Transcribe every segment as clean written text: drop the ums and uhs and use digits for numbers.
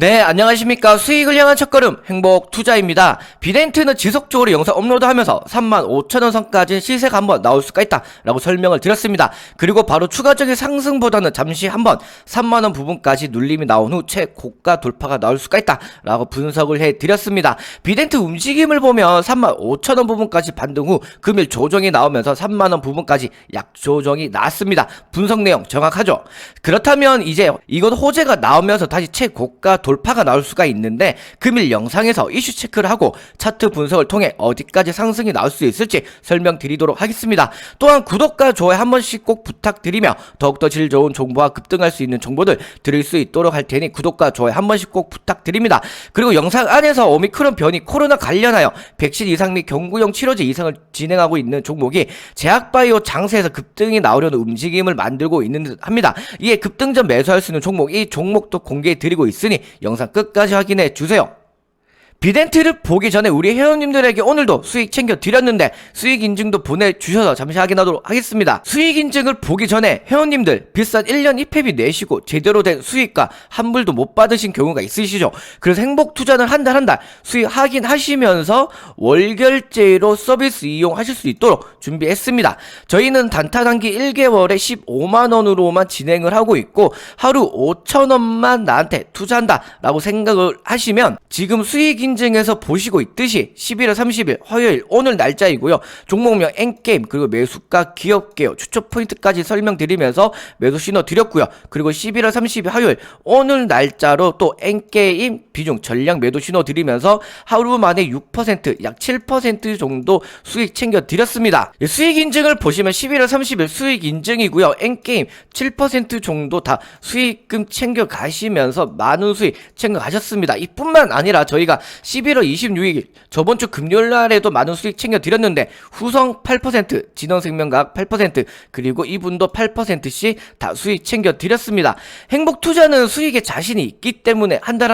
네, 안녕하십니까. 수익을 향한 첫걸음 행복투자입니다. 비덴트는 지속적으로 영상 업로드하면서 35,000원 선까지 시세가 한번 나올 수가 있다 라고 설명을 드렸습니다. 그리고 바로 추가적인 상승보다는 잠시 한번 3만원 부분까지 눌림이 나온 후 최고가 돌파가 나올 수가 있다 라고 분석을 해드렸습니다. 비덴트 움직임을 보면 35,000원 부분까지 반등 후 금일 조정이 나오면서 3만원 부분까지 약조정이 나왔습니다. 분석 내용 정확하죠? 그렇다면 이제 이것 호재가 나오면서 다시 최고가 돌파가 나올 수가 있는데 금일 영상에서 이슈 체크를 하고 차트 분석을 통해 어디까지 상승이 나올 수 있을지 설명드리도록 하겠습니다. 또한 구독과 좋아요 한 번씩 꼭 부탁드리며 더욱더 질 좋은 정보와 급등할 수 있는 정보들 드릴 수 있도록 할 테니 구독과 좋아요 한 번씩 꼭 부탁드립니다. 그리고 영상 안에서 오미크론 변이 코로나 관련하여 백신 이상 및 경구용 치료제 이상을 진행하고 있는 종목이 제약바이오 장세에서 급등이 나오려는 움직임을 만들고 있는 듯 합니다. 이에 급등 전 매수할 수 있는 종목, 이 종목도 공개해 드리고 있으니 영상 끝까지 확인해 주세요. 비덴트를 보기 전에 우리 회원님들에게 오늘도 수익 챙겨 드렸는데 수익 인증도 보내주셔서 잠시 확인하도록 하겠습니다. 수익 인증을 보기 전에 회원님들 비싼 1년 입회비 내시고 제대로 된 수익과 환불도 못 받으신 경우가 있으시죠. 그래서 행복투자는 한 달 수익 확인하시면서 월결제로 서비스 이용하실 수 있도록 준비했습니다. 저희는 단타 단기 1개월에 15만원으로만 진행을 하고 있고 하루 5,000원만 나한테 투자한다 라고 생각을 하시면 지금 수익 인증에서 보시고 있듯이 11월 30일 화요일 오늘 날짜이고요. 종목명 N게임 그리고 매수가 기업개요 추천 포인트까지 설명드리면서 매수 신호 드렸고요. 그리고 11월 30일 화요일 오늘 날짜로 또 N게임 비중 전량 매도 신호 드리면서 하루 만에 6% 약 7% 정도 수익 챙겨 드렸습니다. 수익 인증을 보시면 11월 30일 수익 인증이고요. N게임 7% 정도 다 수익금 챙겨 가시면서 많은 수익 챙겨 가셨습니다. 이뿐만 아니라 저희가 11월 26일 저번주 금요일날에도 많은 수익 챙겨드렸는데 후성 8%, 진원생명과학 8% 그리고 이분도 8%씩 다 수익 챙겨드렸습니다. 행복투자는 수익에 자신이 있기 때문에 한 달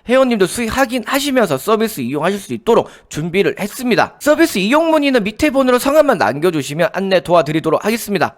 회원님도 수익 확인하시면서 서비스 이용하실 수 있도록 준비를 했습니다. 서비스 이용 문의는 밑에 번호로 성함만 남겨주시면 안내 도와드리도록 하겠습니다.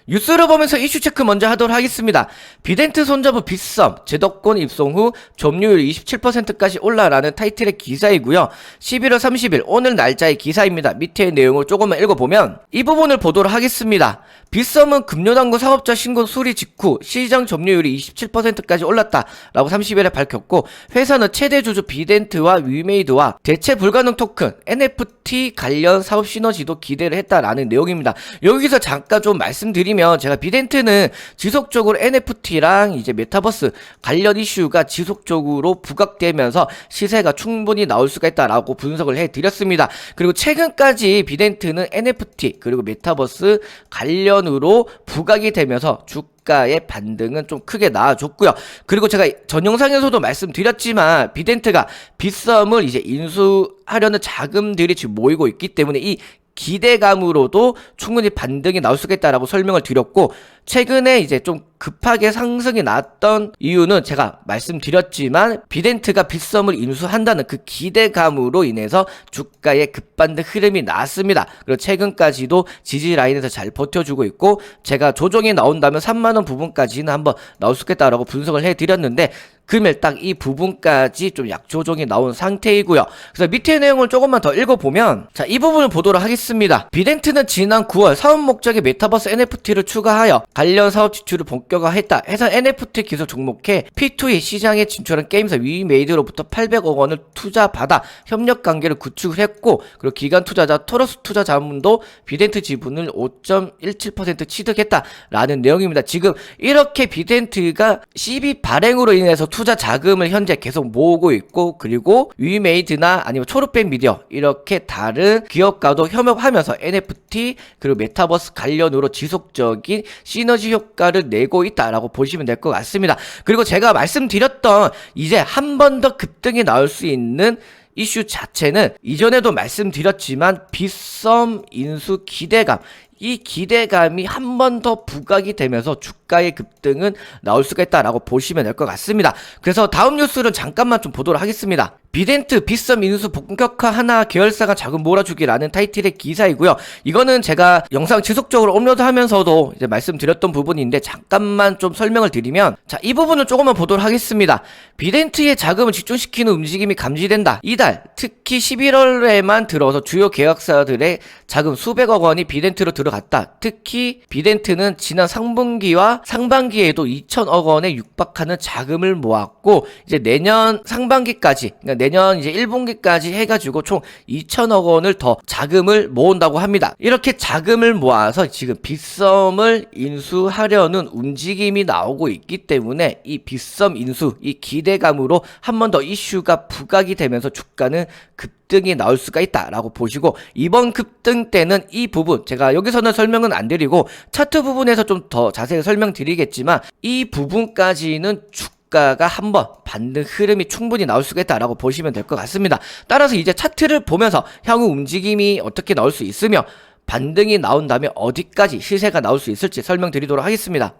뉴스를 보면서 이슈 체크 먼저 하도록 하겠습니다. 비덴트 손잡은 빗썸 제도권 입송 후 점유율 27%까지 올라라는 타이틀의 기사이고요. 11월 30일 오늘 날짜의 기사입니다. 밑에 내용을 조금만 읽어보면 이 부분을 보도록 하겠습니다. 빗썸은 금융당국 사업자 신고 수리 직후 시장 점유율이 27%까지 올랐다라고 30일에 밝혔고 회사는 최대 주주 비덴트와 위메이드와 대체 불가능 토큰 NFT 관련 사업 시너지도 기대를 했다라는 내용입니다. 여기서 잠깐 좀 말씀드리면 제가 비덴트는 지속적으로 NFT랑 이제 메타버스 관련 이슈가 지속적으로 부각되면서 시세가 충분히 나올 수가 있다라고 분석을 해드렸습니다. 그리고 최근까지 비덴트는 NFT 그리고 메타버스 관련으로 부각이 되면서 주가의 반등은 좀 크게 나와줬고요. 그리고 제가 전 영상에서도 말씀드렸지만 비덴트가 빗썸을 이제 인수하려는 자금들이 지금 모이고 있기 때문에 이 기대감으로도 충분히 반등이 나올 수 있다라고 설명을 드렸고 최근에 이제 좀 급하게 상승이 났던 이유는 제가 말씀드렸지만 비덴트가 빗썸을 인수한다는 그 기대감으로 인해서 주가의 급반등 흐름이 나왔습니다. 그리고 최근까지도 지지 라인에서 잘 버텨주고 있고 제가 조정이 나온다면 3만원 부분까지는 한번 나올 수 있겠다라고 분석을 해드렸는데 금일 딱 이 부분까지 좀 약조정이 나온 상태이고요. 그래서 밑에 내용을 조금만 더 읽어보면 자, 이 부분을 보도록 하겠습니다. 비덴트는 지난 9월 사업 목적의 메타버스 NFT를 추가하여 관련 사업 지출을 본격화했다. 해서 NFT 기술 종목에 P2E 시장에 진출한 게임사 위메이드로부터 800억 원을 투자받아 협력 관계를 구축을 했고 그리고 기관 투자자 토러스 투자 자문도 비덴트 지분을 5.17% 취득했다라는 내용입니다. 지금 이렇게 비덴트가 CB 발행으로 인해서 투자 자금을 현재 계속 모으고 있고 그리고 위메이드나 아니면 초록백 미디어 이렇게 다른 기업과도 협업하면서 NFT 그리고 메타버스 관련으로 지속적인 시너지 효과를 내고 있다라고 보시면 될 것 같습니다. 그리고 제가 말씀드렸던 이제 한 번 더 급등이 나올 수 있는 이슈 자체는 이전에도 말씀드렸지만 빗썸 인수 기대감 이 기대감이 한 번 더 부각이 되면서 주가의 급등은 나올 수가 있다라고 보시면 될 것 같습니다. 그래서 다음 뉴스를 잠깐만 좀 보도록 하겠습니다. 비덴트 빗썸 인수 본격화 하나 계열사가 자금 몰아주기라는 타이틀의 기사이고요. 이거는 제가 영상 지속적으로 업로드하면서도 이제 말씀드렸던 부분인데 잠깐만 좀 설명을 드리면, 자, 이 부분을 조금만 보도록 하겠습니다. 비덴트의 자금을 집중시키는 움직임이 감지된다. 이달 특히 11월에만 들어서 주요 계약사들의 자금 수백억 원이 비덴트로 들어갔다. 특히 비덴트는 지난 상분기와 상반기에도 2천억 원에 육박하는 자금을 모았고, 이제 내년 상반기까지, 그러니까 내년 이제 1분기까지 해가지고 총 2천억 원을 더 자금을 모은다고 합니다. 이렇게 자금을 모아서 지금 빗썸을 인수하려는 움직임이 나오고 있기 때문에 이 빗썸 인수, 이 기대감으로 한 번 더 이슈가 부각이 되면서 주가는 급등이 나올 수가 있다라고 보시고, 이번 급등 때는 이 부분 제가 여기서는 설명은 안 드리고 차트 부분에서 좀 더 자세히 설명드리겠지만, 이 부분까지는 주가가 한번 반등 흐름이 충분히 나올 수가 있다라고 보시면 될 것 같습니다. 따라서 이제 차트를 보면서 향후 움직임이 어떻게 나올 수 있으며 반등이 나온다면 어디까지 시세가 나올 수 있을지 설명드리도록 하겠습니다.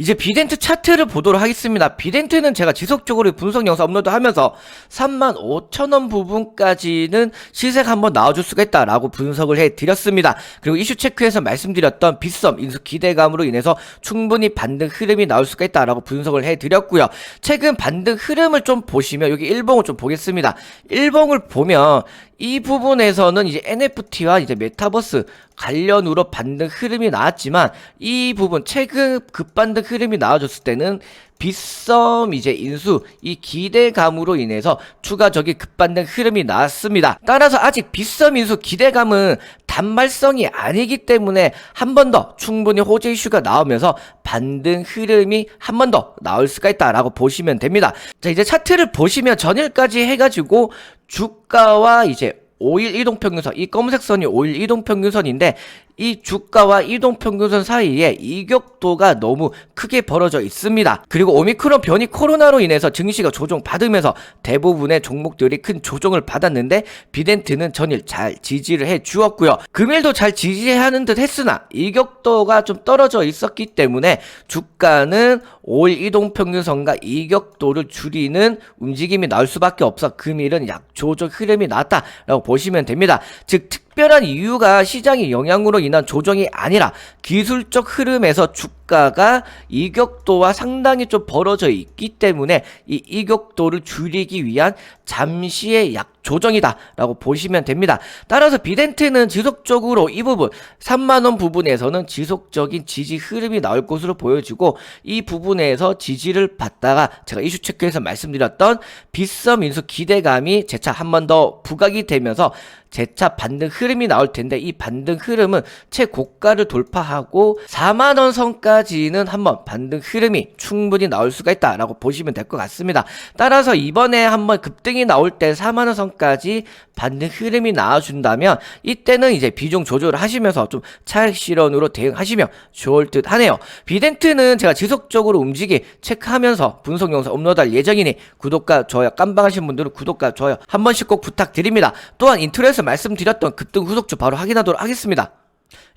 이제 비덴트 차트를 보도록 하겠습니다. 비덴트는 제가 지속적으로 분석 영상 업로드하면서 35,000원 부분까지는 시세가 한번 나와줄 수가 있다라고 분석을 해드렸습니다. 그리고 이슈 체크에서 말씀드렸던 빗썸 인수 기대감으로 인해서 충분히 반등 흐름이 나올 수가 있다라고 분석을 해드렸고요. 최근 반등 흐름을 좀 보시면 여기 일봉을 좀 보겠습니다. 일봉을 보면 이 부분에서는 이제 NFT와 이제 메타버스 관련으로 반등 흐름이 나왔지만, 이 부분 최근 급반등 흐름이 나와줬을 때는 빗썸 이제 인수 이 기대감으로 인해서 추가적인 급반등 흐름이 나왔습니다. 따라서 아직 빗썸 인수 기대감은 단말성이 아니기 때문에 한 번 더 충분히 호재 이슈가 나오면서 반등 흐름이 한 번 더 나올 수가 있다라고 보시면 됩니다. 자, 이제 차트를 보시면 전일까지 해가지고 주가와 이제 5일 이동평균선, 이 검은색 선이 5일 이동평균선인데, 이 주가와 이동평균선 사이에 이격도가 너무 크게 벌어져 있습니다. 그리고 오미크론 변이 코로나로 인해서 증시가 조정받으면서 대부분의 종목들이 큰 조정을 받았는데, 비덴트는 전일 잘 지지를 해 주었고요. 금일도 잘 지지하는 듯 했으나 이격도가 좀 떨어져 있었기 때문에 주가는 5일 이동평균선과 이격도를 줄이는 움직임이 나올 수밖에 없어 금일은 약조정 흐름이 나왔다라고 보시면 됩니다. 즉 특별한 이유가 시장의 영향으로 인한 조정이 아니라 기술적 흐름에서 주가가 이격도와 상당히 좀 벌어져 있기 때문에 이 이격도를 줄이기 위한 잠시의 약조정이다 라고 보시면 됩니다. 따라서 비덴트는 지속적으로 이 부분 3만원 부분에서는 지속적인 지지 흐름이 나올 것으로 보여지고, 이 부분에서 지지를 받다가 제가 이슈 체크에서 말씀드렸던 빗썸 인수 기대감이 재차 한 번 더 부각이 되면서 재차 반등 흐름이 나올 텐데, 이 반등 흐름은 최고가를 돌파하고 4만원 선까지는 한번 반등 흐름이 충분히 나올 수가 있다라고 보시면 될 것 같습니다. 따라서 이번에 한번 급등이 나올 때 4만원 선까지 반등 흐름이 나와준다면 이때는 이제 비중 조절을 하시면서 좀 차익 실현으로 대응하시면 좋을 듯 하네요. 비덴트는 제가 지속적으로 움직이 체크하면서 분석 영상 업로드할 예정이니 구독과 좋아요 깜빡하신 분들은 구독과 좋아요 한 번씩 꼭 부탁드립니다. 또한 인트로에서 말씀드렸던 급등 후속주 바로 확인하도록 하겠습니다.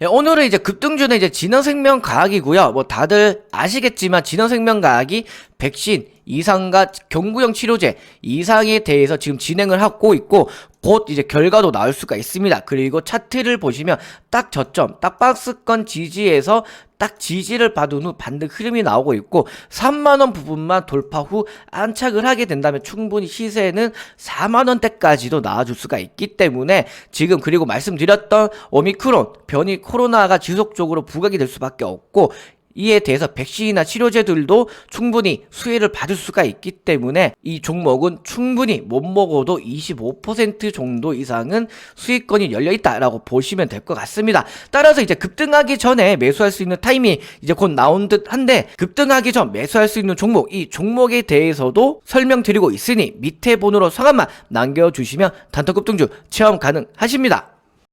예, 오늘은 이제 급등주는 이제 진원생명과학이고요. 뭐 다들 아시겠지만 진원생명과학이 백신 이상과 경구용 치료제 이상에 대해서 지금 진행을 하고 있고, 곧 이제 결과도 나올 수가 있습니다. 그리고 차트를 보시면 딱 저점, 딱 박스권 지지에서 딱 지지를 받은 후 반등 흐름이 나오고 있고, 3만원 부분만 돌파 후 안착을 하게 된다면 충분히 시세는 4만원대까지도 나와줄 수가 있기 때문에 지금, 그리고 말씀드렸던 오미크론 변이 코로나가 지속적으로 부각이 될 수밖에 없고, 이에 대해서 백신이나 치료제들도 충분히 수혜를 받을 수가 있기 때문에 이 종목은 충분히 못 먹어도 25% 정도 이상은 수익권이 열려있다라고 보시면 될 것 같습니다. 따라서 이제 급등하기 전에 매수할 수 있는 타이밍이 이제 곧 나온 듯 한데, 급등하기 전 매수할 수 있는 종목, 이 종목에 대해서도 설명드리고 있으니 밑에 번호로 성함만 남겨주시면 단타급등주 체험 가능하십니다.